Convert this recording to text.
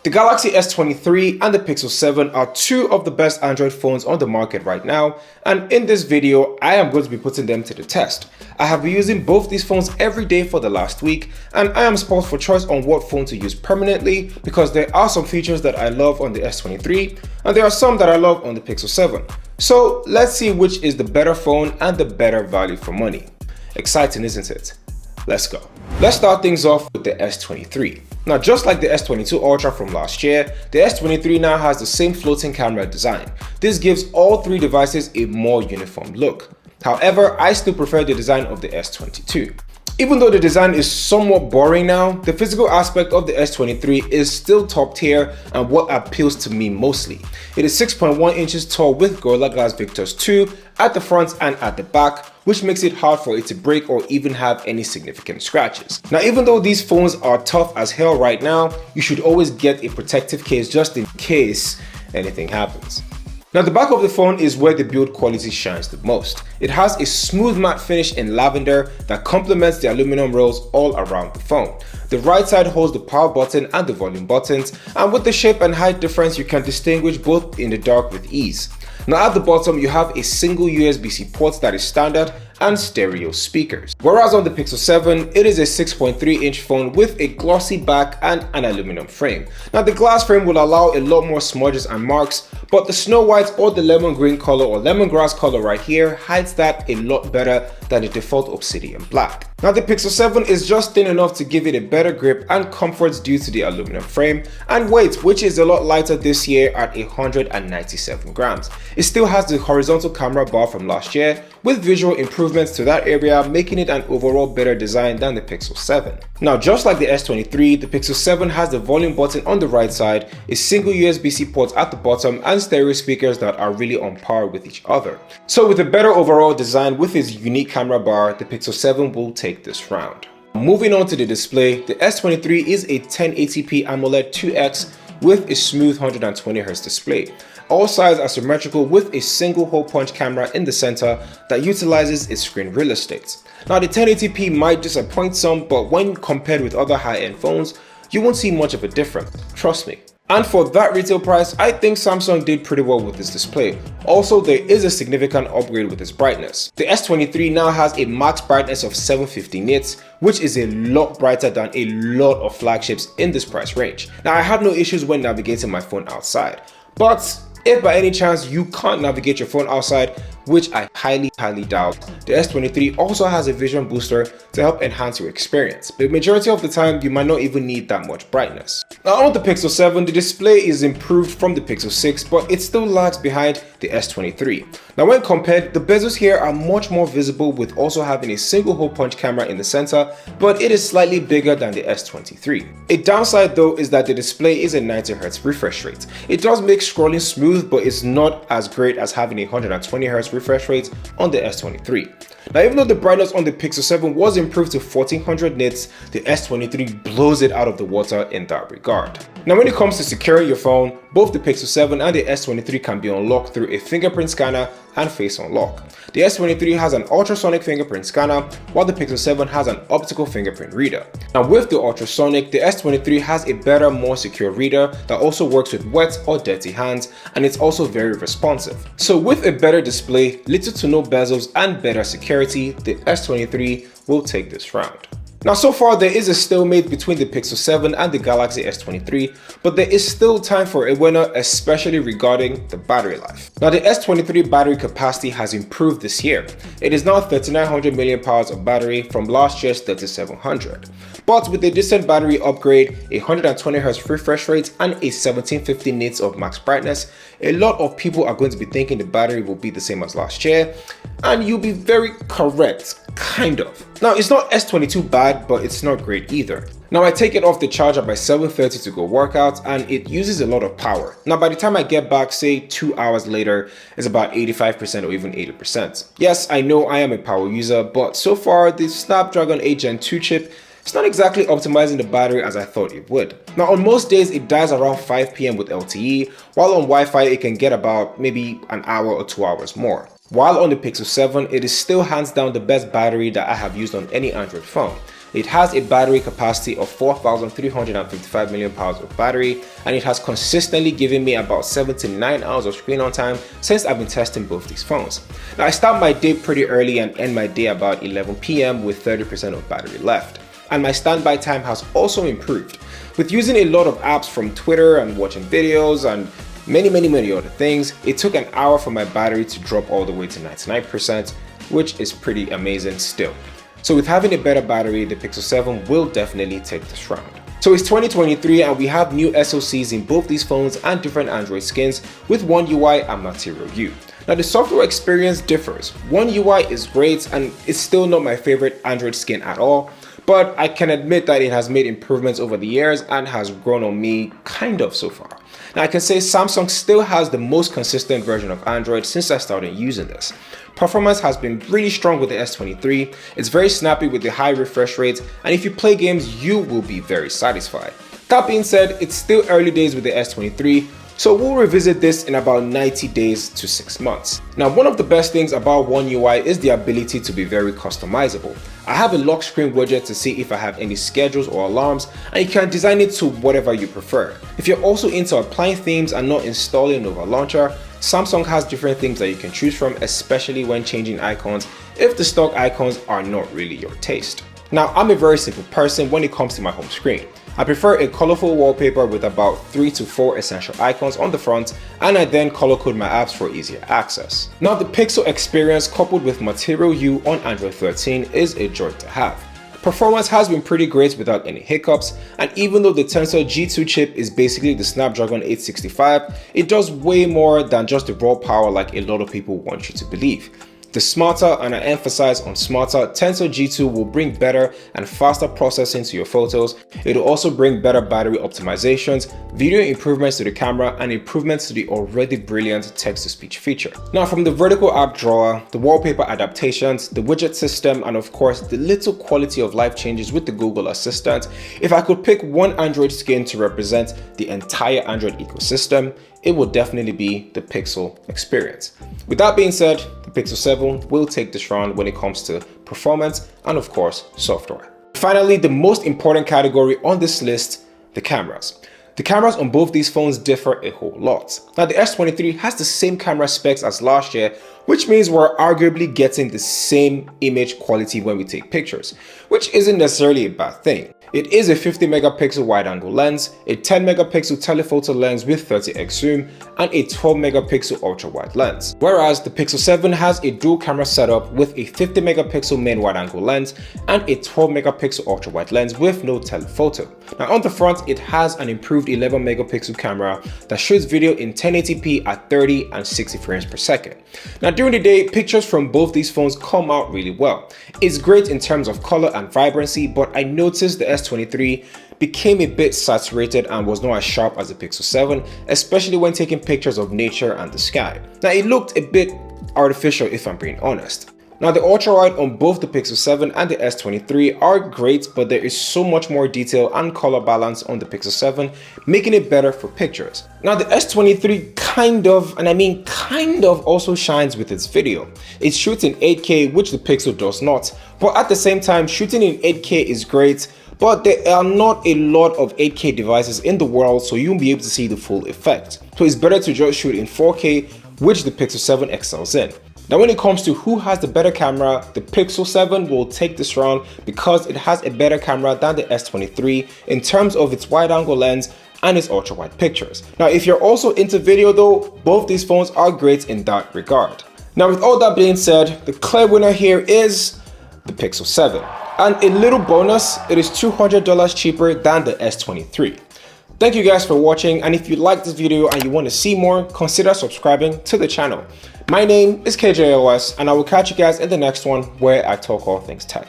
The Galaxy S23 and the Pixel 7 are two of the best Android phones on the market right now, and in this video I am going to be putting them to the test. I have been using both these phones every day for the last week, and I am spoiled for choice on what phone to use permanently because there are some features that I love on the S23 and there are some that I love on the Pixel 7. So let's see which is the better phone and the better value for money. Exciting, isn't it? Let's go. Let's start things off with the S23. Now, just like the S22 Ultra from last year, the S23 now has the same floating camera design. This gives all three devices a more uniform look. However, I still prefer the design of the S22. Even though the design is somewhat boring now, the physical aspect of the S23 is still top tier and what appeals to me mostly. It is 6.1 inches tall with Gorilla Glass Victus 2 at the front and at the back, which makes it hard for it to break or even have any significant scratches. Now, even though these phones are tough as hell right now, you should always get a protective case just in case anything happens. Now, the back of the phone is where the build quality shines the most. It has a smooth matte finish in lavender that complements the aluminum rails all around the phone. The right side holds the power button and the volume buttons, and with the shape and height difference you can distinguish both in the dark with ease. Now, at the bottom you have a single USB-C port that is standard and stereo speakers. Whereas on the Pixel 7, it is a 6.3-inch phone with a glossy back and an aluminum frame. Now, the glass frame will allow a lot more smudges and marks, but the snow white or the lemon green color or lemongrass color right here hides that a lot better than the default obsidian black. Now, the Pixel 7 is just thin enough to give it a better grip and comfort due to the aluminum frame and weight, which is a lot lighter this year at 197 grams. It still has the horizontal camera bar from last year with visual improvements to that area, making it an overall better design than the Pixel 7. Now, just like the S23, the Pixel 7 has the volume button on the right side, a single USB-C port at the bottom, and stereo speakers that are really on par with each other. So with a better overall design with its unique camera bar, the Pixel 7 will take this round. Moving on to the display, the S23 is a 1080p AMOLED 2X with a smooth 120Hz display. All sides are symmetrical with a single hole punch camera in the center that utilizes its screen real estate. Now, the 1080p might disappoint some, but when compared with other high-end phones, you won't see much of a difference, trust me. And for that retail price, I think Samsung did pretty well with this display. Also, there is a significant upgrade with its brightness. The S23 now has a max brightness of 750 nits, which is a lot brighter than a lot of flagships in this price range. Now, I have no issues when navigating my phone outside, but if by any chance you can't navigate your phone outside, which I highly doubt, the S23 also has a vision booster to help enhance your experience. The majority of the time, you might not even need that much brightness. Now, on the Pixel 7, the display is improved from the Pixel 6, but it still lags behind the S23. Now, when compared, the bezels here are much more visible with also having a single hole punch camera in the center, but it is slightly bigger than the S23. A downside though is that the display is a 90Hz refresh rate. It does make scrolling smooth, but it's not as great as having a 120Hz refresh rate on the S23. Now, even though the brightness on the Pixel 7 was improved to 1400 nits, the S23 blows it out of the water in that regard. Now, when it comes to securing your phone, both the Pixel 7 and the S23 can be unlocked through a fingerprint scanner and face unlock. The S23 has an ultrasonic fingerprint scanner, while the Pixel 7 has an optical fingerprint reader. Now, with the ultrasonic, the S23 has a better, more secure reader that also works with wet or dirty hands, and it's also very responsive. So with a better display, little to no bezels, and better security, the S23 will take this round. Now, so far there is a stalemate between the Pixel 7 and the Galaxy S23, but there is still time for a winner, especially regarding the battery life. Now, the S23 battery capacity has improved this year. It is now 3900 mAh of battery from last year's 3700. But with a decent battery upgrade, a 120Hz refresh rate, and a 1750 nits of max brightness, a lot of people are going to be thinking the battery will be the same as last year, and you'll be very correct, kind of. Now, it's not S22 bad, but it's not great either. Now, I take it off the charger by 7:30 to go workout, and it uses a lot of power. Now, by the time I get back, say 2 hours later, it's about 85% or even 80%. Yes, I know I am a power user, but so far, the Snapdragon 8 Gen 2 chip, it's not exactly optimizing the battery as I thought it would. Now, on most days, it dies around 5 p.m. with LTE, while on Wi-Fi, it can get about maybe an hour or 2 hours more. While on the Pixel 7, it is still hands down the best battery that I have used on any Android phone. It has a battery capacity of 4,355 milliamp hours of battery, and it has consistently given me about 7 to 9 hours of screen on time since I've been testing both these phones. Now, I start my day pretty early and end my day about 11 p.m. with 30% of battery left. And my standby time has also improved. With using a lot of apps from Twitter and watching videos and many other things, it took an hour for my battery to drop all the way to 99%, which is pretty amazing still. So with having a better battery, the Pixel 7 will definitely take this round. So it's 2023 and we have new SoCs in both these phones and different Android skins with One UI and Material U. Now the software experience differs. One UI is great and it's still not my favorite Android skin at all, but I can admit that it has made improvements over the years and has grown on me kind of so far. Now I can say Samsung still has the most consistent version of Android since I started using this. Performance has been really strong with the S23, it's very snappy with the high refresh rates, and if you play games, you will be very satisfied. That being said, it's still early days with the S23, so we'll revisit this in about 90 days to 6 months. Now, one of the best things about One UI is the ability to be very customizable. I have a lock screen widget to see if I have any schedules or alarms, and you can design it to whatever you prefer. If you're also into applying themes and not installing Nova Launcher, Samsung has different themes that you can choose from, especially when changing icons if the stock icons are not really your taste. Now, I'm a very simple person when it comes to my home screen. I prefer a colorful wallpaper with about 3 to 4 essential icons on the front, and I then color code my apps for easier access. Now, the Pixel experience coupled with Material U on Android 13 is a joy to have. Performance has been pretty great without any hiccups, and even though the Tensor G2 chip is basically the Snapdragon 865, it does way more than just the raw power like a lot of people want you to believe. The smarter, and I emphasize on smarter, Tensor G2 will bring better and faster processing to your photos. It will also bring better battery optimizations, video improvements to the camera, and improvements to the already brilliant text-to-speech feature. Now, from the vertical app drawer, the wallpaper adaptations, the widget system, and of course the little quality of life changes with the Google Assistant, if I could pick one Android skin to represent the entire Android ecosystem, it will definitely be the Pixel experience. With that being said, the Pixel 7 will take this round when it comes to performance and of course software. Finally, the most important category on this list, the cameras. The cameras on both these phones differ a whole lot. Now the S23 has the same camera specs as last year, which means we're arguably getting the same image quality when we take pictures, which isn't necessarily a bad thing. It is a 50 megapixel wide-angle lens, a 10 megapixel telephoto lens with 30x zoom, and a 12 megapixel ultra-wide lens. Whereas the Pixel 7 has a dual camera setup with a 50 megapixel main wide-angle lens and a 12 megapixel ultra-wide lens with no telephoto. Now on the front, it has an improved 11 megapixel camera that shoots video in 1080p at 30 and 60 frames per second. Now during the day, pictures from both these phones come out really well. It's great in terms of color and vibrancy, but I noticed the S23 became a bit saturated and was not as sharp as the Pixel 7, especially when taking pictures of nature and the sky. Now it looked a bit artificial if I'm being honest. Now the ultra-wide on both the Pixel 7 and the S23 are great, but there is so much more detail and color balance on the Pixel 7, making it better for pictures. Now the S23 kind of, and I mean kind of, also shines with its video. It shoots in 8K, which the Pixel does not, but at the same time shooting in 8K is great, but there are not a lot of 8K devices in the world, so you won't be able to see the full effect. So it's better to just shoot in 4K, which the Pixel 7 excels in. Now when it comes to who has the better camera, the Pixel 7 will take this round because it has a better camera than the S23 in terms of its wide-angle lens and its ultra-wide pictures. Now if you're also into video though, both these phones are great in that regard. Now with all that being said, the clear winner here is the Pixel 7. And a little bonus, it is $200 cheaper than the S23. Thank you guys for watching, and if you like this video and you want to see more, consider subscribing to the channel. My name is KJOS, and I will catch you guys in the next one where I talk all things tech.